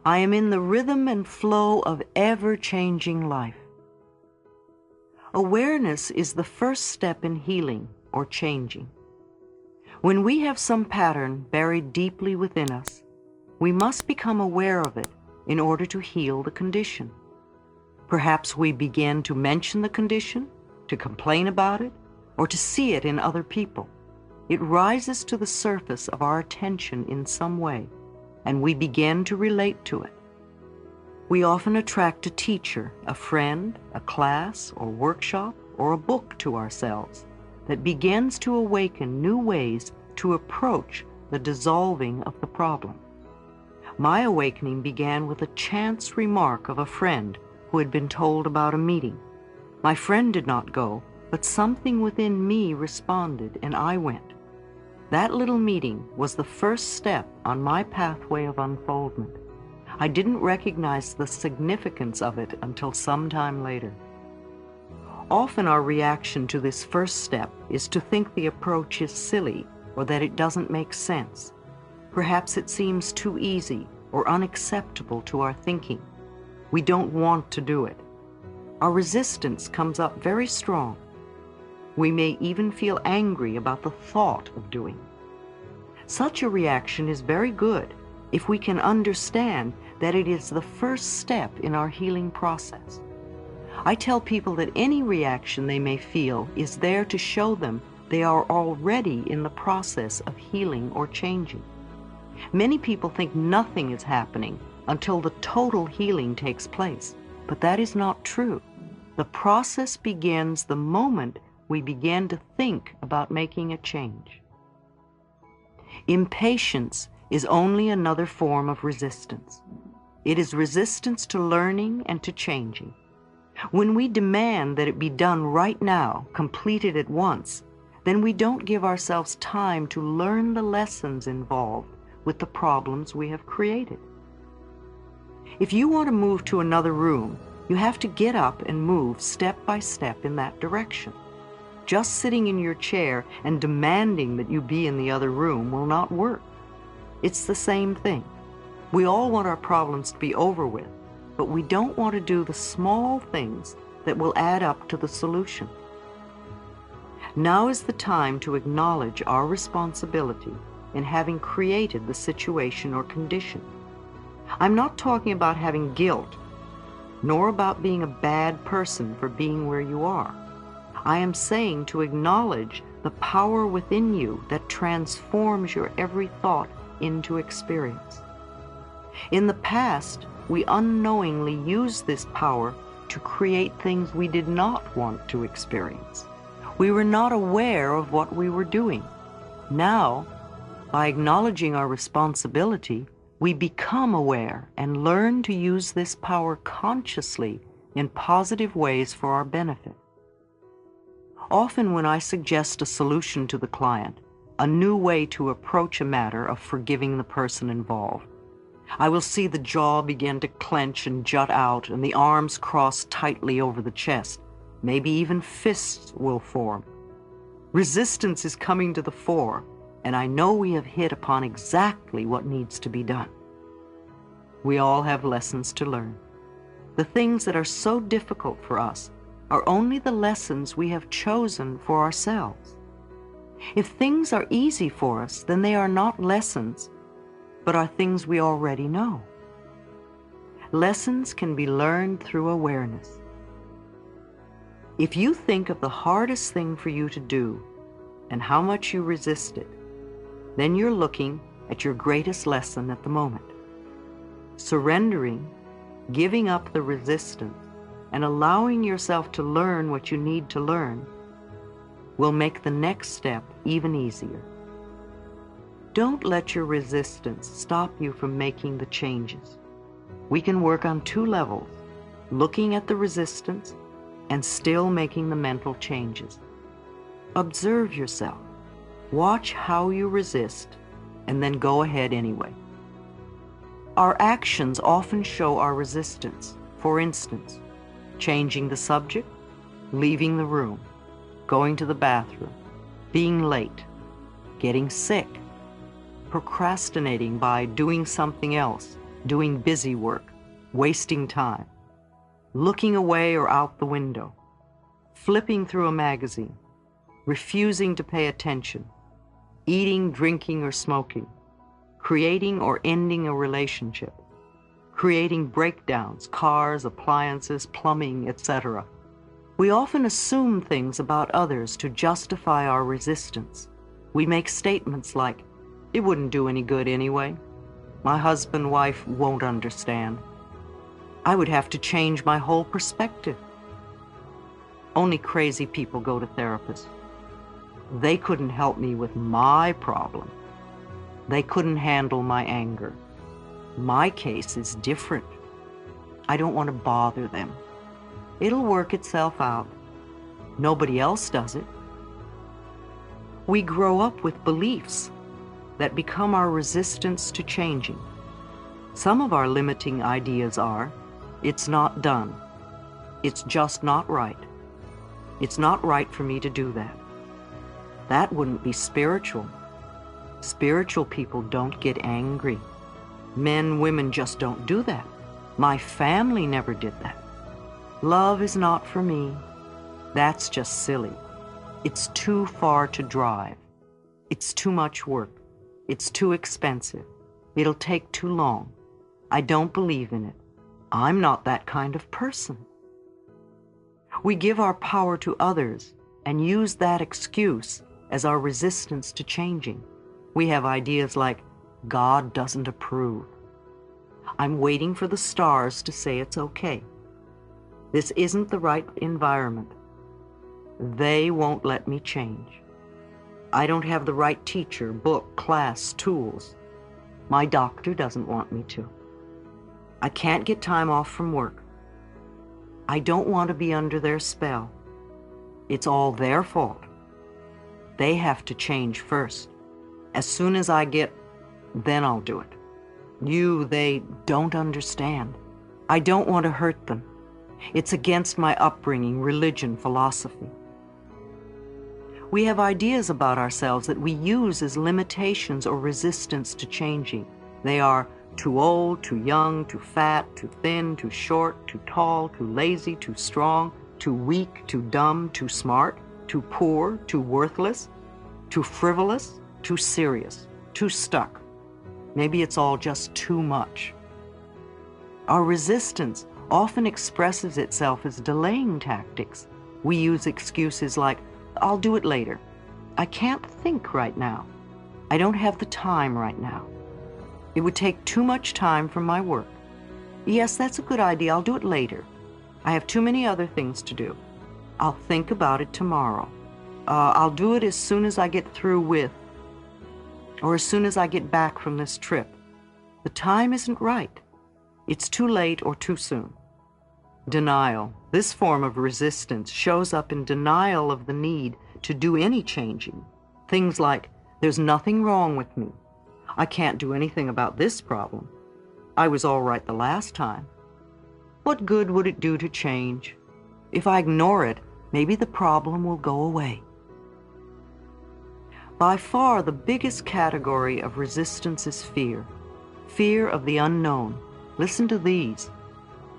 I am in the rhythm and flow of ever-changing life. Awareness is the first step in healing or changing. When we have some pattern buried deeply within us, we must become aware of it in order to heal the condition. Perhaps we begin to mention the condition, to complain about it, or to see it in other people. It rises to the surface of our attention in some way, and we begin to relate to it. We often attract a teacher, a friend, a class or workshop, or a book to ourselves that begins to awaken new ways to approach the dissolving of the problem. My awakening began with a chance remark of a friend who had been told about a meeting. My friend did not go, but something within me responded, and I went. That little meeting was the first step on my pathway of unfoldment. I didn't recognize the significance of it until some time later. Often our reaction to this first step is to think the approach is silly or that it doesn't make sense. Perhaps it seems too easy or unacceptable to our thinking. We don't want to do it. Our resistance comes up very strong. We may even feel angry about the thought of doing it. Such a reaction is very good if we can understand that it is the first step in our healing process. I tell people that any reaction they may feel is there to show them they are already in the process of healing or changing. Many people think nothing is happening until the total healing takes place, but that is not true. The process begins the moment we begin to think about making a change. Impatience is only another form of resistance. It is resistance to learning and to changing. When we demand that it be done right now, completed at once, then we don't give ourselves time to learn the lessons involved with the problems we have created. If you want to move to another room, you have to get up and move step by step in that direction. Just sitting in your chair and demanding that you be in the other room will not work. It's the same thing. We all want our problems to be over with, but we don't want to do the small things that will add up to the solution. Now is the time to acknowledge our responsibility in having created the situation or condition. I'm not talking about having guilt, nor about being a bad person for being where you are. I am saying to acknowledge the power within you that transforms your every thought into experience. In the past, we unknowingly used this power to create things we did not want to experience. We were not aware of what we were doing. Now, by acknowledging our responsibility, we become aware and learn to use this power consciously in positive ways for our benefit. Often when I suggest a solution to the client, a new way to approach a matter of forgiving the person involved, I will see the jaw begin to clench and jut out and the arms cross tightly over the chest. Maybe even fists will form. Resistance is coming to the fore, and I know we have hit upon exactly what needs to be done. We all have lessons to learn. The things that are so difficult for us are only the lessons we have chosen for ourselves. If things are easy for us, then they are not lessons, but are things we already know. Lessons can be learned through awareness. If you think of the hardest thing for you to do and how much you resist it, then you're looking at your greatest lesson at the moment. Surrendering, giving up the resistance, and allowing yourself to learn what you need to learn will make the next step even easier. Don't let your resistance stop you from making the changes. We can work on two levels, looking at the resistance and still making the mental changes. Observe yourself. Watch how you resist, and then go ahead anyway. Our actions often show our resistance. For instance, changing the subject, leaving the room, going to the bathroom, being late, getting sick, procrastinating by doing something else, doing busy work, wasting time, looking away or out the window, flipping through a magazine, refusing to pay attention, eating, drinking, or smoking, creating or ending a relationship, creating breakdowns, cars, appliances, plumbing, etc. We often assume things about others to justify our resistance. We make statements like, "It wouldn't do any good anyway. My husband, wife won't understand. I would have to change my whole perspective. Only crazy people go to therapists. They couldn't help me with my problem. They couldn't handle my anger. My case is different. I don't want to bother them. It'll work itself out. Nobody else does it." We grow up with beliefs that become our resistance to changing. Some of our limiting ideas are, "It's not done. It's just not right. It's not right for me to do that." That wouldn't be spiritual. Spiritual people don't get angry. Men, women just don't do that. My family never did that. Love is not for me. That's just silly. It's too far to drive. It's too much work. It's too expensive. It'll take too long. I don't believe in it. I'm not that kind of person. We give our power to others and use that excuse as our resistance to changing. We have ideas like, "God doesn't approve. I'm waiting for the stars to say it's okay. This isn't the right environment. They won't let me change. I don't have the right teacher, book, class, tools. My doctor doesn't want me to. I can't get time off from work. I don't want to be under their spell. It's all their fault. They have to change first. As soon as I get, then I'll do it. They don't understand. I don't want to hurt them. It's against my upbringing, religion, philosophy." We have ideas about ourselves that we use as limitations or resistance to changing. They are too old, too young, too fat, too thin, too short, too tall, too lazy, too strong, too weak, too dumb, too smart, too poor, too worthless, too frivolous, too serious, too stuck. Maybe it's all just too much. Our resistance often expresses itself as delaying tactics. We use excuses like, "I'll do it later. I can't think right now. I don't have the time right now. It would take too much time from my work. Yes, that's a good idea. I'll do it later. I have too many other things to do. I'll think about it tomorrow. I'll do it as soon as I get through with, or as soon as I get back from this trip. The time isn't right. It's too late or too soon." Denial. This form of resistance shows up in denial of the need to do any changing. Things like, "There's nothing wrong with me. I can't do anything about this problem. I was all right the last time. What good would it do to change? If I ignore it, maybe the problem will go away." By far the biggest category of resistance is fear. Fear of the unknown. Listen to these.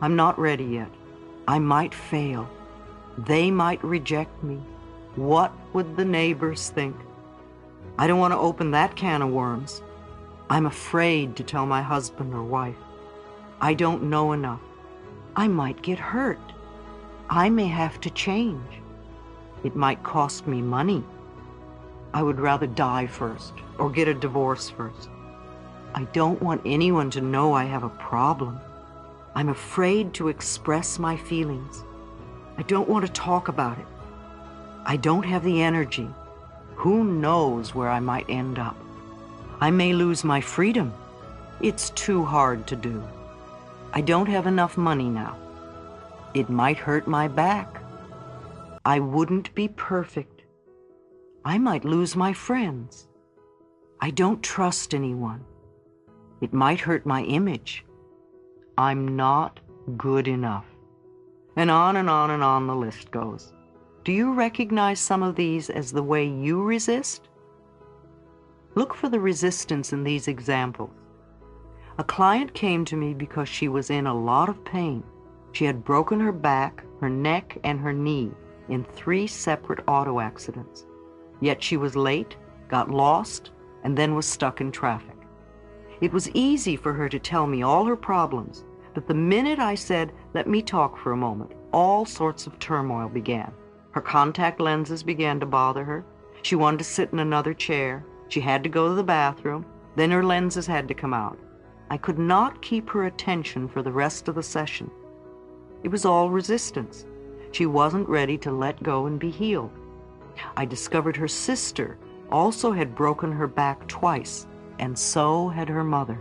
"I'm not ready yet. I might fail. They might reject me. What would the neighbors think? I don't want to open that can of worms. I'm afraid to tell my husband or wife. I don't know enough. I might get hurt. I may have to change. It might cost me money. I would rather die first or get a divorce first. I don't want anyone to know I have a problem. I'm afraid to express my feelings. I don't want to talk about it. I don't have the energy. Who knows where I might end up? I may lose my freedom. It's too hard to do. I don't have enough money now. It might hurt my back. I wouldn't be perfect. I might lose my friends. I don't trust anyone. It might hurt my image. I'm not good enough." And on and on and on the list goes. Do you recognize some of these as the way you resist? Look for the resistance in these examples. A client came to me because she was in a lot of pain. She had broken her back, her neck, and her knee in 3 separate auto accidents. Yet she was late, got lost, and then was stuck in traffic. It was easy for her to tell me all her problems, but the minute I said, "Let me talk for a moment," all sorts of turmoil began. Her contact lenses began to bother her. She wanted to sit in another chair. She had to go to the bathroom. Then her lenses had to come out. I could not keep her attention for the rest of the session. It was all resistance. She wasn't ready to let go and be healed. I discovered her sister also had broken her back twice, and so had her mother.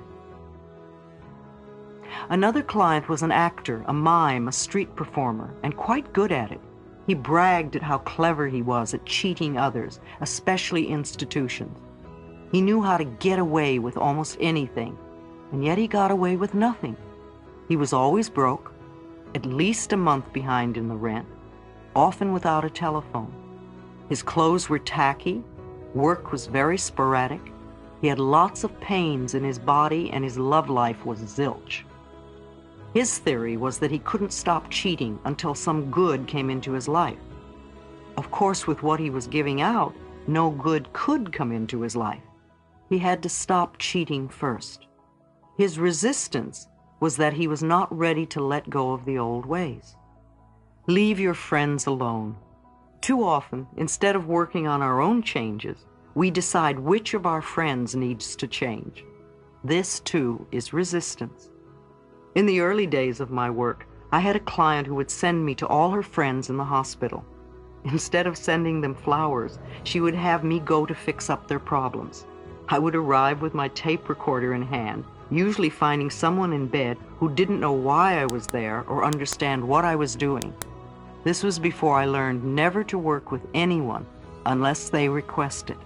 Another client was an actor, a mime, a street performer, and quite good at it. He bragged at how clever he was at cheating others, especially institutions. He knew how to get away with almost anything, and yet he got away with nothing. He was always broke, at least a month behind in the rent, often without a telephone. His clothes were tacky, work was very sporadic, he had lots of pains in his body, and his love life was zilch. His theory was that he couldn't stop cheating until some good came into his life. Of course, with what he was giving out, no good could come into his life. He had to stop cheating first. His resistance was that he was not ready to let go of the old ways. Leave your friends alone. Too often, instead of working on our own changes, we decide which of our friends needs to change. This, too, is resistance. In the early days of my work, I had a client who would send me to all her friends in the hospital. Instead of sending them flowers, she would have me go to fix up their problems. I would arrive with my tape recorder in hand, usually finding someone in bed who didn't know why I was there or understand what I was doing. This was before I learned never to work with anyone unless they requested.